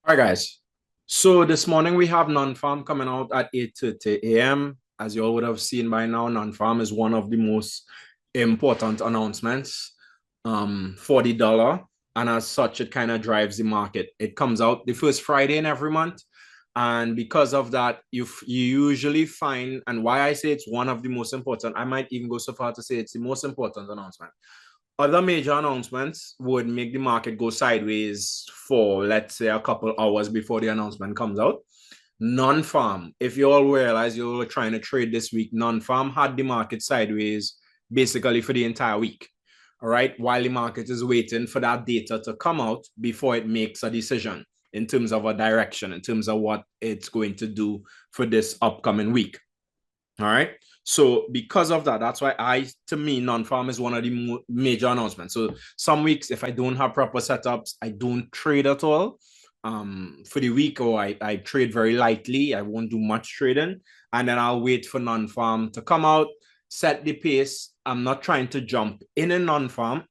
All right, guys. So this morning we have non-farm coming out at 8:30 a.m. As you all would have seen by now, non-farm is one of the most important announcements for the dollar. And as such, it kind of drives the market. It comes out the first Friday in every month. And because of that, you usually find, and why I say it's one of the most important, I might even go so far to say it's the most important announcement. Other major announcements would make the market go sideways for, let's say, a couple hours before the announcement comes out. Non-farm, if you all realize you were trying to trade this week, non-farm had the market sideways basically for the entire week. All right, while the market is waiting for that data to come out before it makes a decision in terms of a direction, in terms of what it's going to do for this upcoming week. All right. So because of that, that's why to me, non-farm is one of the major announcements. So some weeks, if I don't have proper setups, I don't trade at all for the week, or I trade very lightly. I won't do much trading. And then I'll wait for non-farm to come out, set the pace. I'm not trying to jump in a non-farm.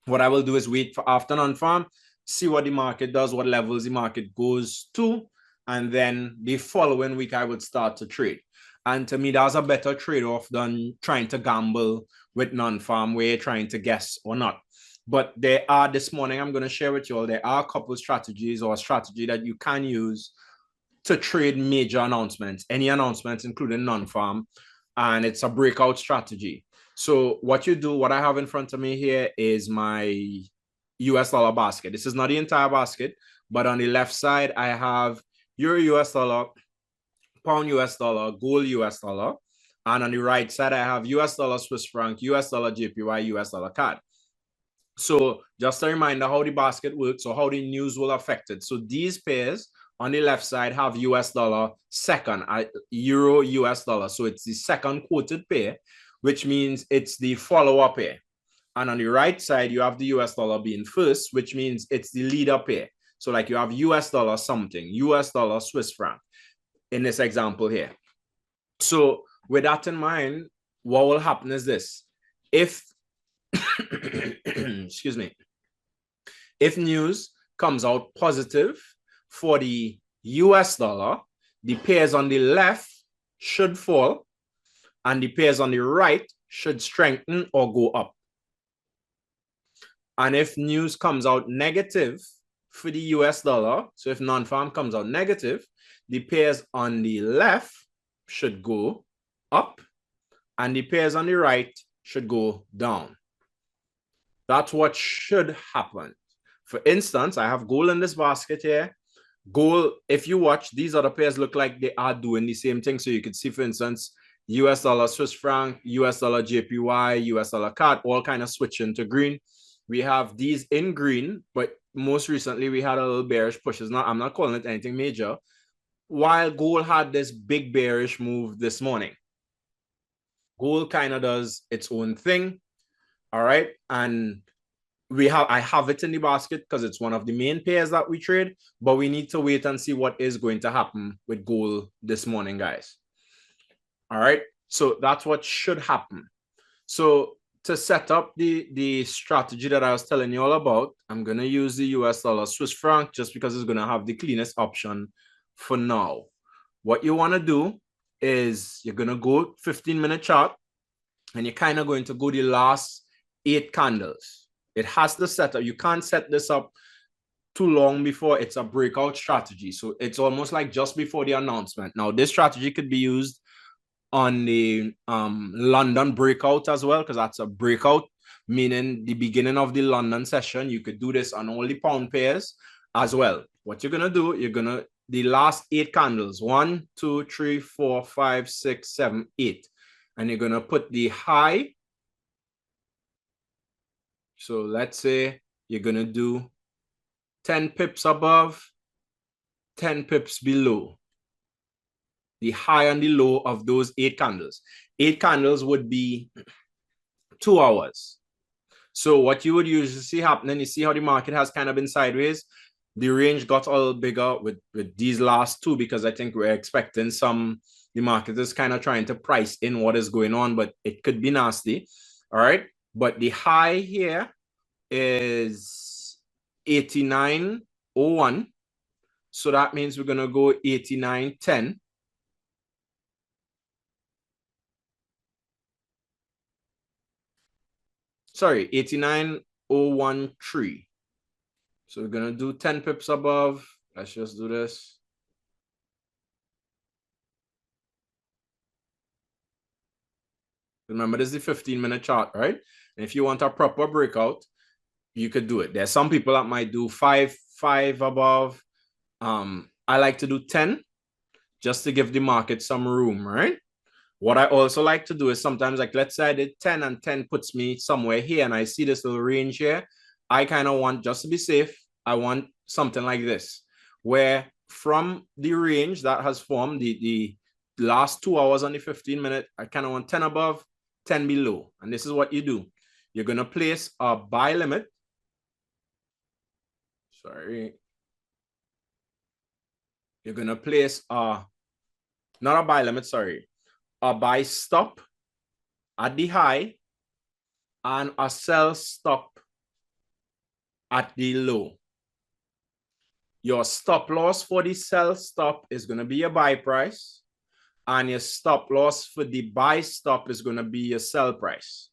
What I will do is wait for after non-farm, see what the market does, what levels the market goes to, and then the following week I would start to trade. And to me, that's a better trade-off than trying to gamble with non-farm where you're trying to guess or not. But there are, this morning, I'm going to share with you all, there are a couple of strategies or a strategy that you can use to trade major announcements, any announcements, including non-farm, and it's a breakout strategy. So what you do, what I have in front of me here is my US dollar basket. This is not the entire basket, but on the left side, I have Euro US dollar, Pound US dollar, Gold US dollar. And on the right side, I have US dollar, Swiss franc, US dollar, JPY, US dollar CAD. So just a reminder how the basket works or how the news will affect it. So these pairs on the left side have US dollar second, Euro US dollar. So it's the second quoted pair, which means it's the follow-up pair. And on the right side, you have the US dollar being first, which means it's the leader pair. So like you have US dollar something, US dollar Swiss franc in this example here. So with that in mind, what will happen is this. If, excuse me, if news comes out positive for the US dollar, the pairs on the left should fall and the pairs on the right should strengthen or go up. And if news comes out negative for the US dollar, so if non-farm comes out negative, the pairs on the left should go up and the pairs on the right should go down. That's what should happen. For instance, I have gold in this basket here. Gold, if you watch, these other pairs look like they are doing the same thing. So you could see, for instance, US dollar Swiss franc, US dollar JPY, US dollar CAD, all kind of switching to green. We have these in green, but most recently we had a little bearish push. I'm not calling it anything major. While gold had this big bearish move this morning. Gold kind of does its own thing. All right. And I have it in the basket because it's one of the main pairs that we trade, but we need to wait and see what is going to happen with gold this morning, guys. All right. So that's what should happen. So to set up the strategy that I was telling you all about, I'm going to use the US dollar Swiss franc just because it's going to have the cleanest option for now. What you want to do is you're going to go 15-minute chart and you're kind of going to go the last 8 candles. It has to set up. You can't set this up too long before it's a breakout strategy. So it's almost like just before the announcement. Now, this strategy could be used on the London breakout as well, because that's a breakout, meaning the beginning of the London session. You could do this on all the pound pairs as well. What you're going to do, the last 8 candles, 1, 2, 3, 4, 5, 6, 7, 8. And you're going to put the high. So let's say you're going to do 10 pips above, 10 pips below. The high and the low of those 8 candles. 8 candles would be 2 hours. So what you would usually see happening, you see how the market has kind of been sideways. The range got a little bigger with these last 2 because I think we're expecting the market is kind of trying to price in what is going on, but it could be nasty. All right. But the high here is 89.01 So that means we're going to go 89.10. Sorry, 89.013. So we're going to do 10 pips above. Let's just do this. Remember, this is the 15-minute chart, right? And if you want a proper breakout, you could do it. There's some people that might do five above. I like to do 10 just to give the market some room, right? What I also like to do is sometimes, like, let's say I did 10 and 10 puts me somewhere here and I see this little range here. I kind of want, just to be safe, I want something like this, where from the range that has formed the last 2 hours on the 15-minute, I kind of want 10 above, 10 below. And this is what you do. You're going to place a buy limit. Sorry. You're going to place not a buy limit, sorry, a buy stop at the high and a sell stop at the low. Your stop loss for the sell stop is going to be your buy price, and your stop loss for the buy stop is going to be your sell price.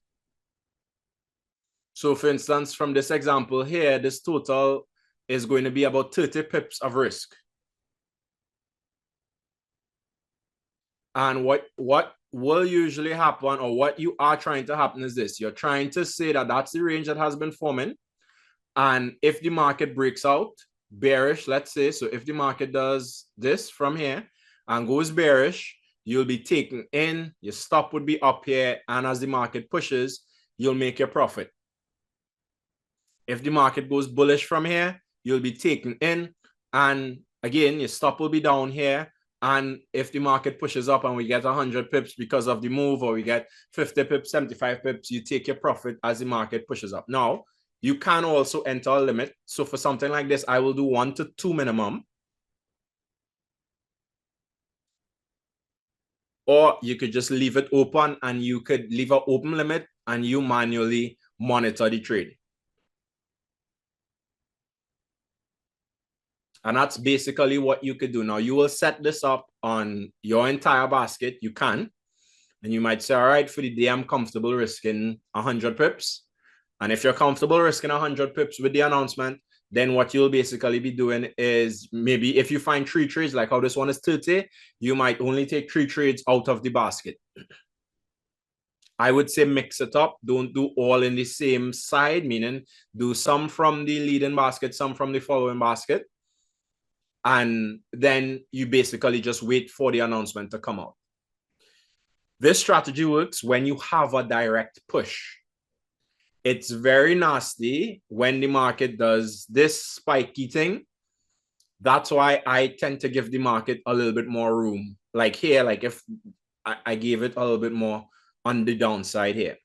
So for instance, from this example here, this total is going to be about 30 pips of risk. And what will usually happen, or what you are trying to happen, is this. You're trying to say that that's the range that has been forming. And if the market breaks out bearish, let's say, so if the market does this from here and goes bearish, you'll be taken in, your stop would be up here, and as the market pushes, you'll make your profit. If the market goes bullish from here, you'll be taken in, and again, your stop will be down here. And if the market pushes up and we get 100 pips because of the move, or we get 50 pips, 75 pips, you take your profit as the market pushes up. Now, you can also enter a limit. So for something like this, I will do 1 to 2 minimum. Or you could just leave it open, and you could leave an open limit and you manually monitor the trade. And that's basically what you could do. Now, you will set this up on your entire basket. You can. And you might say, all right, for the day, I'm comfortable risking 100 pips. And if you're comfortable risking 100 pips with the announcement, then what you'll basically be doing is, maybe if you find 3 trades, like how this one is 30, you might only take 3 trades out of the basket. I would say mix it up. Don't do all in the same side, meaning do some from the leading basket, some from the following basket. And then you basically just wait for the announcement to come out. This strategy works when you have a direct push. It's very nasty when the market does this spiky thing. That's why I tend to give the market a little bit more room. Like here, like if I gave it a little bit more on the downside here.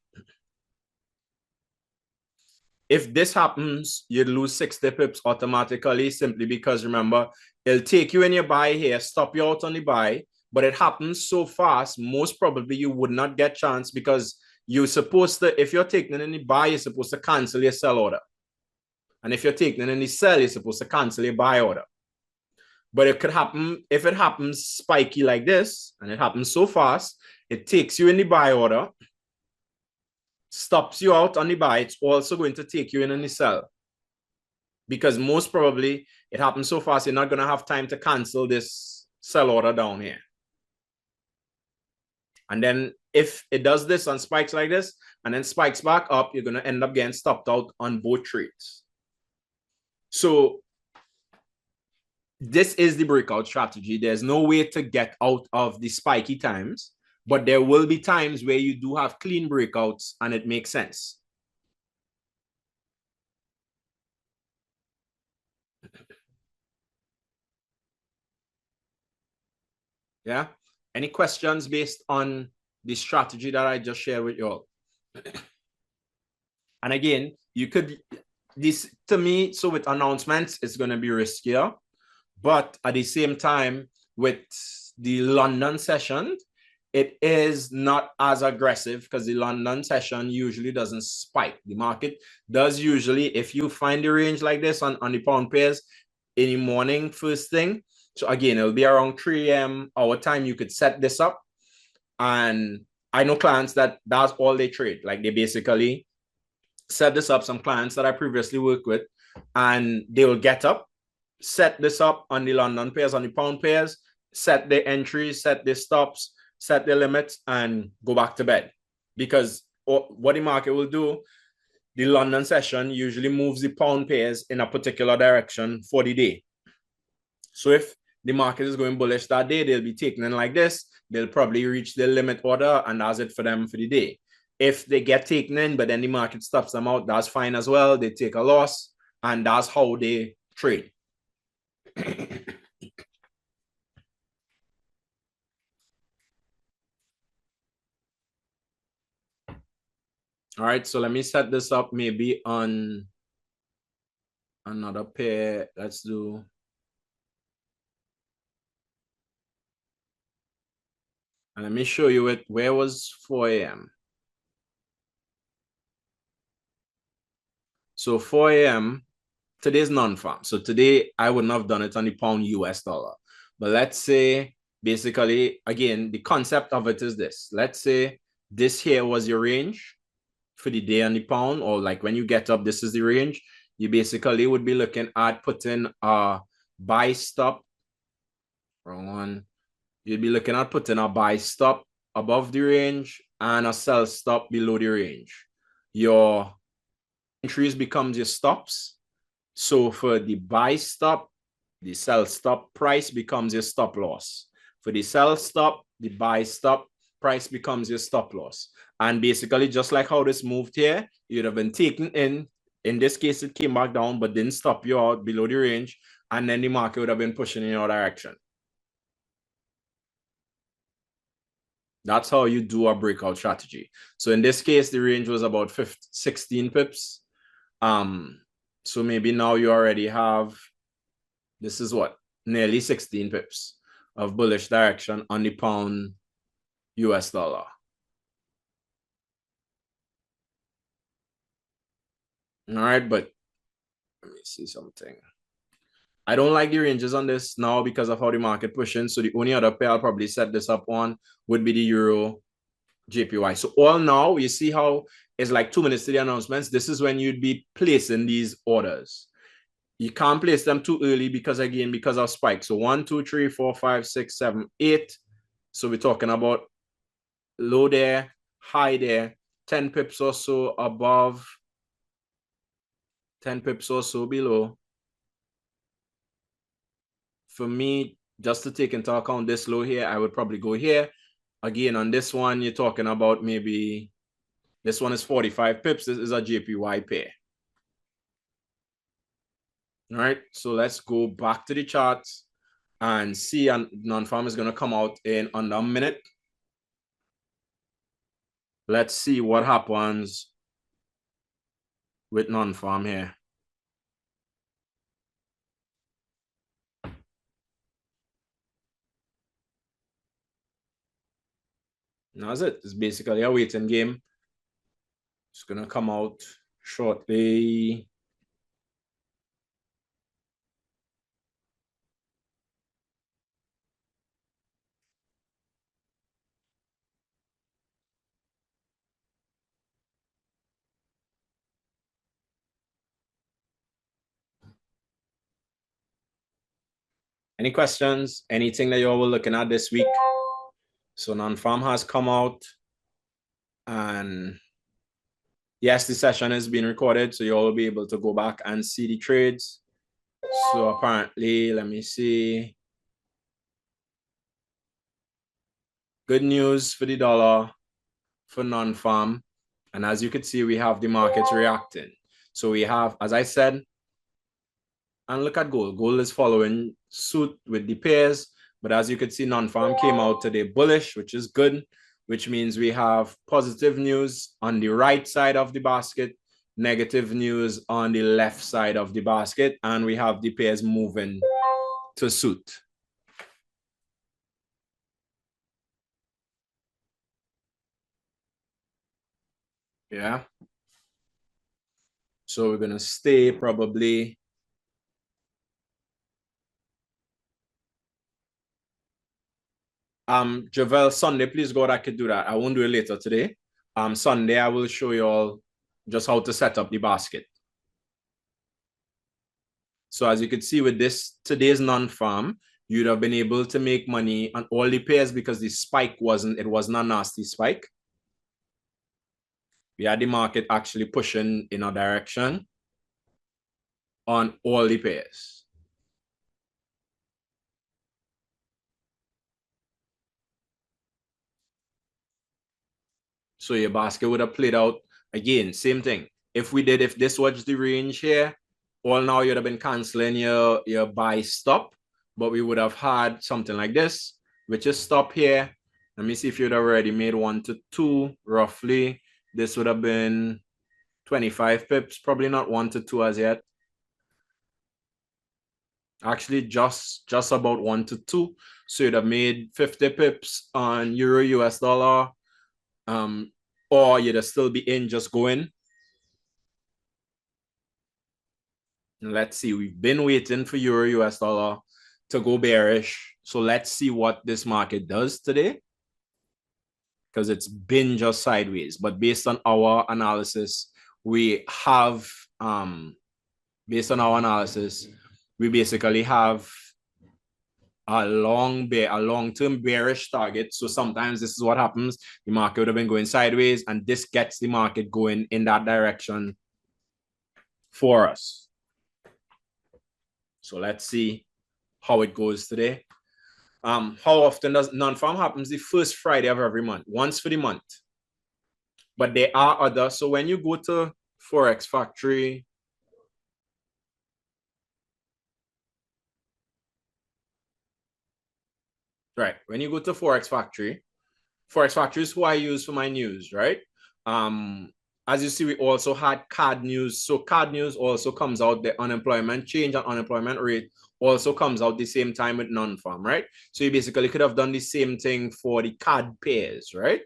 If this happens, you'd lose 60 pips automatically, simply because, remember, it'll take you in your buy here, stop you out on the buy, but it happens so fast, most probably you would not get chance, because you're supposed to, if you're taking it in the buy, you're supposed to cancel your sell order. And if you're taking it in the sell, you're supposed to cancel your buy order. But it could happen, if it happens spiky like this, and it happens so fast, it takes you in the buy order, stops you out on the buy, it's also going to take you in the sell. Because most probably it happens so fast, you're not going to have time to cancel this sell order down here. And then if it does this and spikes like this, and then spikes back up, you're going to end up getting stopped out on both trades. So this is the breakout strategy. There's no way to get out of the spiky times, but there will be times where you do have clean breakouts and it makes sense. Yeah. Any questions based on the strategy that I just shared with you all? And again, you could, this to me, so with announcements, it's going to be riskier. But at the same time, with the London session, it is not as aggressive, because the London session usually doesn't spike. The market does usually, if you find the range like this on the pound pairs, in the morning first thing. So again, it'll be around 3 a.m. our time. You could set this up. And I know clients that's all they trade. Like they basically set this up, some clients that I previously worked with, and they will get up, set this up on the London pairs, on the pound pairs, set their entries, set their stops, set their limits, and go back to bed. Because what the market will do, the London session usually moves the pound pairs in a particular direction for the day. So if the market is going bullish that day, they'll be taking in like this. They'll probably reach their limit order, and that's it for them for the day. If they get taken in, but then the market stops them out, that's fine as well. They take a loss, and that's how they trade. All right, so let me set this up maybe on another pair. Let's do. And let me show you it. Where was 4 a.m.? So 4 a.m. today's non-farm. So today I wouldn't have done it on the pound US dollar. But let's say basically, again, the concept of it is this. Let's say this here was your range for the day on the pound, or like when you get up, this is the range. You basically would be looking at putting a buy stop. Wrong one. You'd be looking at putting a buy stop above the range and a sell stop below the range. Your entries becomes your stops. So for the buy stop, the sell stop price becomes your stop loss. For the sell stop, the buy stop price becomes your stop loss. And basically, just like how this moved here, you'd have been taken in. In this case, it came back down, but didn't stop you out below the range. And then the market would have been pushing in your direction. That's how you do a breakout strategy. So in this case, the range was about 16 pips. So maybe now you already have, this is what, nearly 16 pips of bullish direction on the pound US dollar. All right, but let me see something. I don't like the ranges on this now because of how the market pushing. So the only other pair I'll probably set this up on would be the Euro JPY. So all now, you see how it's like 2 minutes to the announcements. This is when you'd be placing these orders. You can't place them too early because, again, because of spikes. So 1, 2, 3, 4, 5, 6, 7, 8. So we're talking about low there, high there, 10 pips or so above, 10 pips or so below. For me, just to take into account this low here, I would probably go here. Again, on this one, you're talking about maybe, this one is 45 pips. This is a JPY pair. All right, so let's go back to the charts and see, and non-farm is going to come out in under a minute. Let's see what happens with non-farm here. And that's it. It's basically a waiting game. It's going to come out shortly. Any questions? Anything that you all were looking at this week? So non-farm has come out, and yes, the session is being recorded, so you all will be able to go back and see the trades. So apparently, let me see. Good news for the dollar for non-farm. And as you can see, we have the markets reacting. So we have, as I said, and look at gold. Gold is following suit with the pairs. But as you can see, non-farm came out today bullish, which is good, which means we have positive news on the right side of the basket, negative news on the left side of the basket, and we have the pairs moving to suit. Yeah. So we're going to stay probably Javel, Sunday, please God, I could do that. I won't do it later today. Sunday, I will show you all just how to set up the basket. So as you can see with this, today's non-farm, you'd have been able to make money on all the pairs because the spike wasn't a nasty spike. We had the market actually pushing in a direction on all the pairs. So your basket would have played out again, same thing. If this was the range here, all now you'd have been canceling your buy stop, but we would have had something like this, which is stop here. Let me see if you'd already made 1 to 2 roughly. This would have been 25 pips, probably not 1 to 2 as yet. Actually, just about 1 to 2. So you'd have made 50 pips on euro US dollar. Or you'd still be in just going. Let's see, we've been waiting for euro US dollar to go bearish. So let's see what this market does today, because it's been just sideways. But based on our analysis, we basically have a long-term bearish target. So sometimes this is what happens. The market would have been going sideways, and this gets the market going in that direction for us. So let's see how it goes today. How often does non-farm happens? The first Friday of every month, once for the month. But there are others. So when you go to Forex Factory, right? When you go to Forex Factory is who I use for my news, right? As you see, we also had card news. So card news also comes out, the unemployment change and unemployment rate also comes out the same time with non-farm, right? So you basically could have done the same thing for the card pairs, right?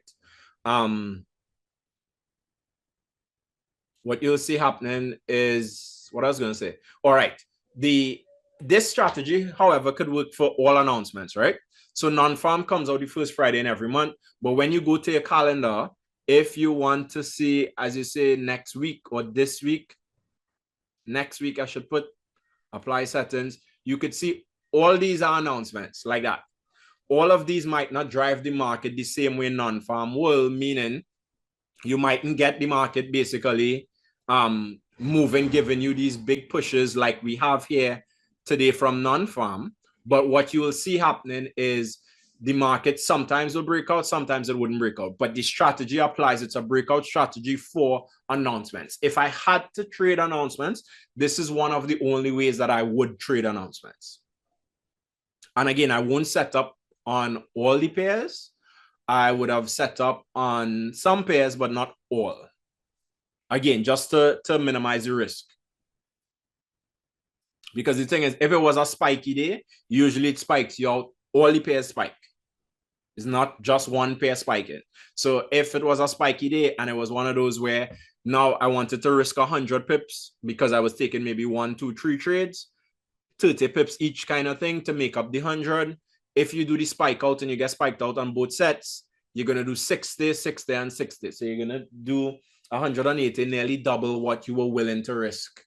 What you'll see happening is what I was going to say. All right. This strategy, however, could work for all announcements, right? So non-farm comes out the first Friday in every month. But when you go to your calendar, if you want to see, as you say, next week or this week, next week, I should put apply settings, you could see all these are announcements like that. All of these might not drive the market the same way non-farm will, meaning you mightn't get the market basically moving, giving you these big pushes like we have here today from non-farm. But what you will see happening is the market sometimes will break out, sometimes it wouldn't break out. But the strategy applies. It's a breakout strategy for announcements. If I had to trade announcements, this is one of the only ways that I would trade announcements. And again, I won't set up on all the pairs. I would have set up on some pairs, but not all. Again, just to minimize the risk. Because the thing is, if it was a spiky day, usually it spikes you out, all the pairs spike. It's not just one pair spiking. So if it was a spiky day and it was one of those where now I wanted to risk 100 pips because I was taking maybe 1, 2, 3 trades, 30 pips each kind of thing to make up the 100. If you do the spike out and you get spiked out on both sets, you're going to do 60, 60, and 60. So you're going to do 180, nearly double what you were willing to risk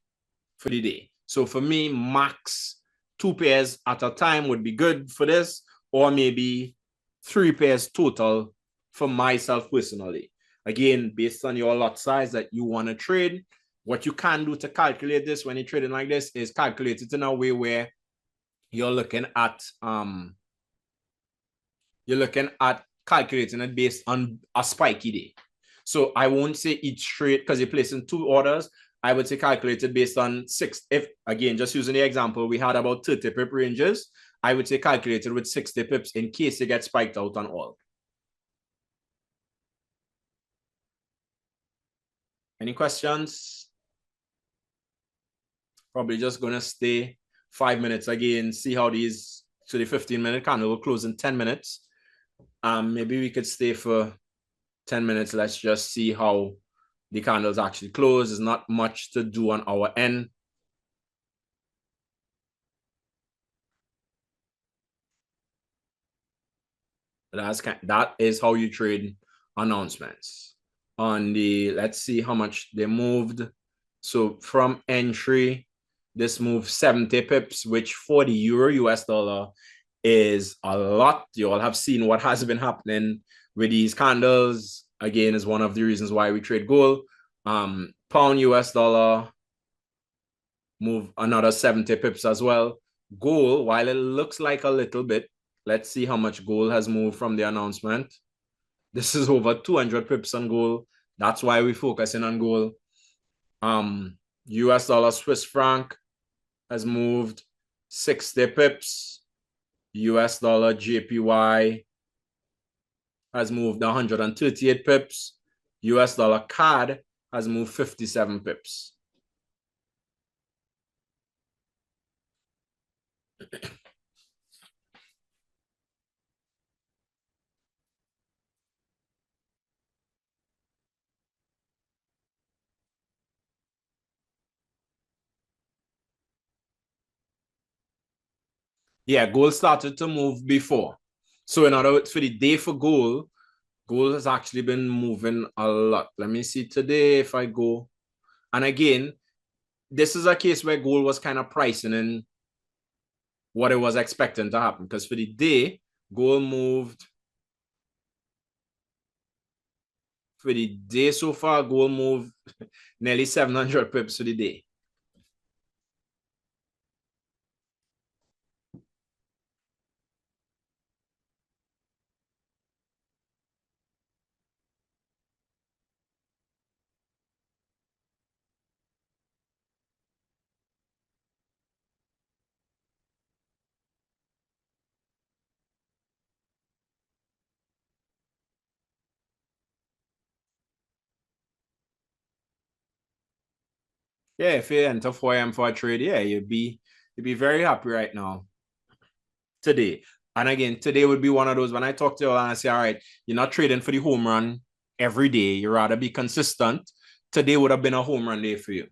for the day. So for me, max 2 pairs at a time would be good for this, or maybe 3 pairs total for myself personally. Again, based on your lot size that you want to trade, what you can do to calculate this when you're trading like this is calculate it in a way where you're looking at calculating it based on a spiky day. So I won't say each trade because you're placing 2 orders. I would say calculated based on 6. If again, just using the example, we had about 30 pip ranges. I would say calculated with 60 pips in case you get spiked out on all. Any questions? Probably just gonna stay 5 minutes again, see how these, so the 15-minute candle will close in 10 minutes. Maybe we could stay for 10 minutes. Let's just see how the candles actually close. There's not much to do on our end. That is how you trade announcements. On the, let's see how much they moved. So from entry, this moved 70 pips, which for the euro US dollar is a lot. You all have seen what has been happening with these candles. Again, is one of the reasons why we trade gold. Pound US dollar move another 70 pips as well. Gold, while it looks like a little bit, let's see how much gold has moved from the announcement. This is over 200 pips on gold. That's why we're focusing on gold. US dollar Swiss franc has moved 60 pips. US dollar JPY has moved 138 pips. US dollar CAD has moved 57 pips. Yeah, gold started to move before. So in other words, for the day for gold has actually been moving a lot. Let me see today if I go. And again, this is a case where gold was kind of pricing in what it was expecting to happen. Because for the day, gold moved. For the day so far, gold moved nearly 700 pips for the day. Yeah, if you enter 4 a.m. for a trade, yeah, you'd be very happy right now today. And again, today would be one of those when I talk to you and I say, all right, you're not trading for the home run every day. You rather be consistent. Today would have been a home run day for you.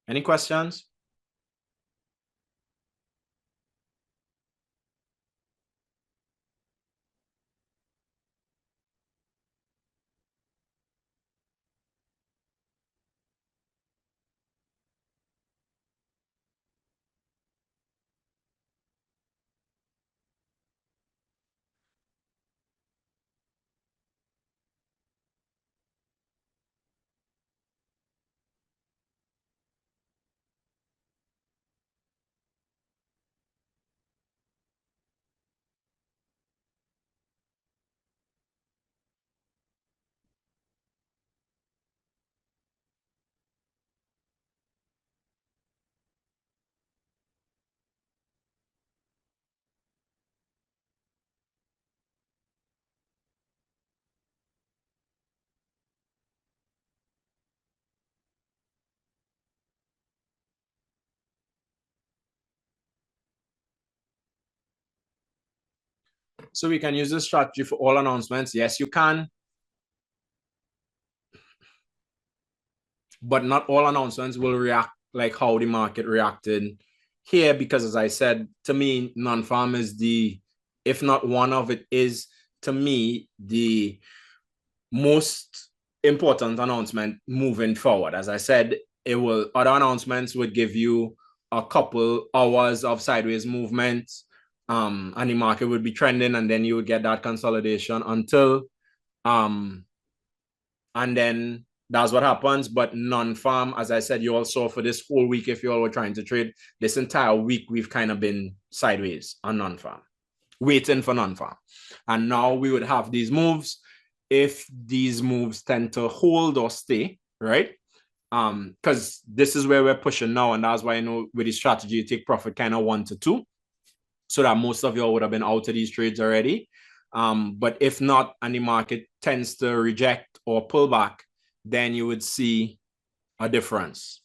Any questions? So we can use this strategy for all announcements. Yes, you can, but not all announcements will react like how the market reacted here because, as I said, to me, non-farm is if not one of it, is to me the most important announcement moving forward. As I said, other announcements would give you a couple hours of sideways movement, and the market would be trending, and then you would get that consolidation until um and then that's what happens. But non-farm, as I said, you all saw for this whole week, if you all were trying to trade, this entire week, we've kind of been sideways on non-farm, waiting for non-farm. And now we would have these moves. If these moves tend to hold or stay, right? Because this is where we're pushing now, and that's why I know with the strategy, you take profit kind of 1 to 2, so that most of y'all would have been out of these trades already. But if not, and the market tends to reject or pull back, then you would see a difference.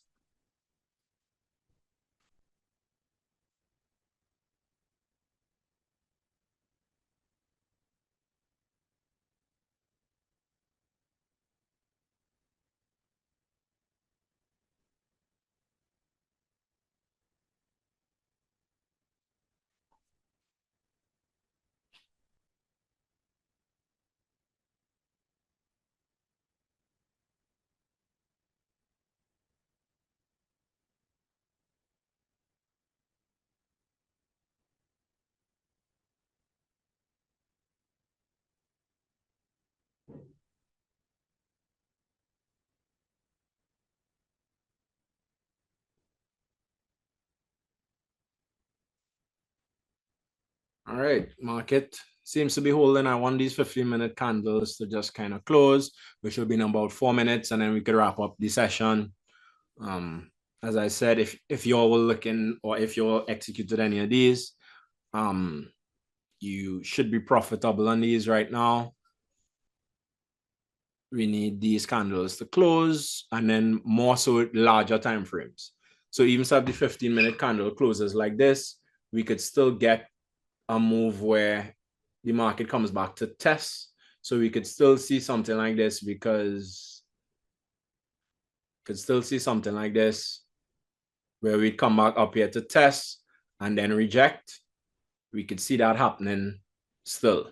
All right, market seems to be holding. I want these 15-minute candles to just kind of close, which will be in about 4 minutes, and then we could wrap up the session. As I said, if you all were looking or if you all executed any of these, you should be profitable on these right now. We need these candles to close, and then more so larger time frames. So even if the 15-minute candle closes like this, we could still get a move where the market comes back to test. So we could still see something like this because where we'd come back up here to test and then reject. We could see that happening still.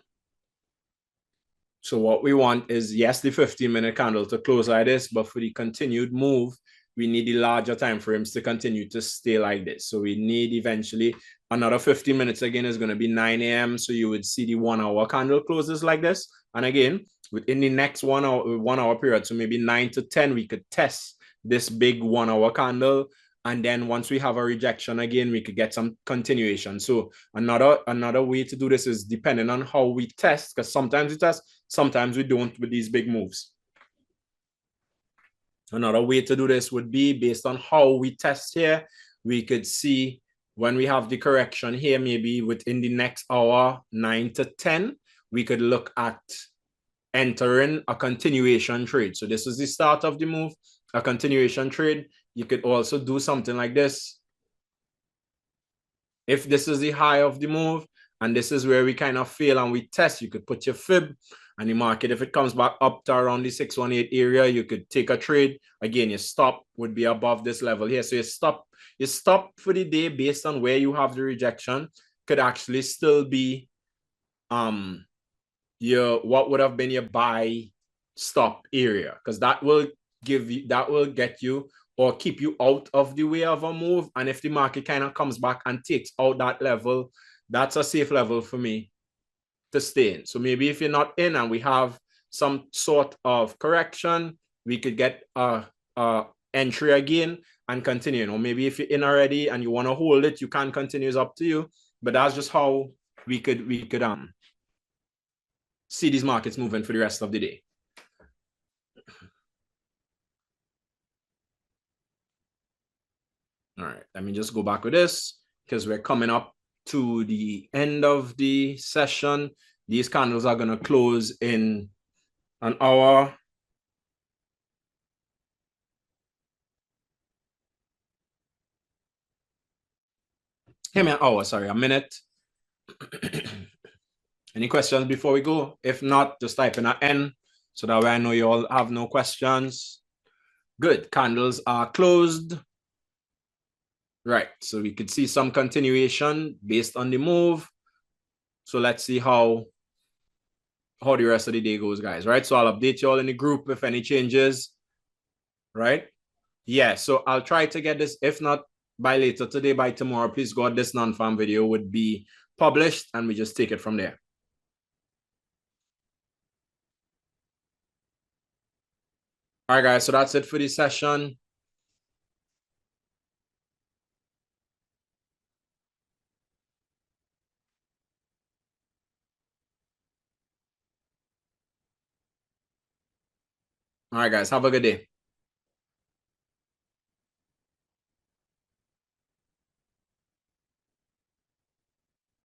So what we want is, yes, the 15-minute candle to close like this, but for the continued move, we need the larger time frames to continue to stay like this. So we need eventually another 15 minutes again is going to be 9 a.m. So you would see the 1 hour candle closes like this. And again, within the next 1 hour period, so maybe 9 to 10, we could test this big 1 hour candle. And then once we have a rejection again, we could get some continuation. So another way to do this is depending on how we test, because sometimes we test, sometimes we don't with these big moves. Another way to do this would be based on how we test here. We could see when we have the correction here, maybe within the next hour, 9 to 10, we could look at entering a continuation trade. So this is the start of the move, a continuation trade. You could also do something like this. If this is the high of the move, and this is where we kind of fail and we test, you could put your fib and the market, if it comes back up to around the 618 area, you could take a trade. Again, your stop would be above this level here. So your stop for the day based on where you have the rejection could actually still be what would have been your buy stop area, because that will get you or keep you out of the way of a move. And if the market kind of comes back and takes out that level, that's a safe level for me to stay in. So maybe if you're not in and we have some sort of correction, we could get a entry again and continue. Or maybe if you're in already and you want to hold it, you can continue. It's up to you. But that's just how we could see these markets moving for the rest of the day. All right, let me just go back with this because we're coming up to the end of the session. These candles are going to close in an hour. Give me an hour, sorry, a minute. Any questions before we go? If not, just type in an N so that way I know you all have no questions. Good, candles are closed. Right, so we could see some continuation based on the move. So let's see how the rest of the day goes, guys. Right, so I'll update you all in the group if any changes. Right, yeah, so I'll try to get this. If not by later today, by tomorrow, please God, this non-farm video would be published and we just take it from there. All right, guys, so that's it for this session. All right, guys, have a good day.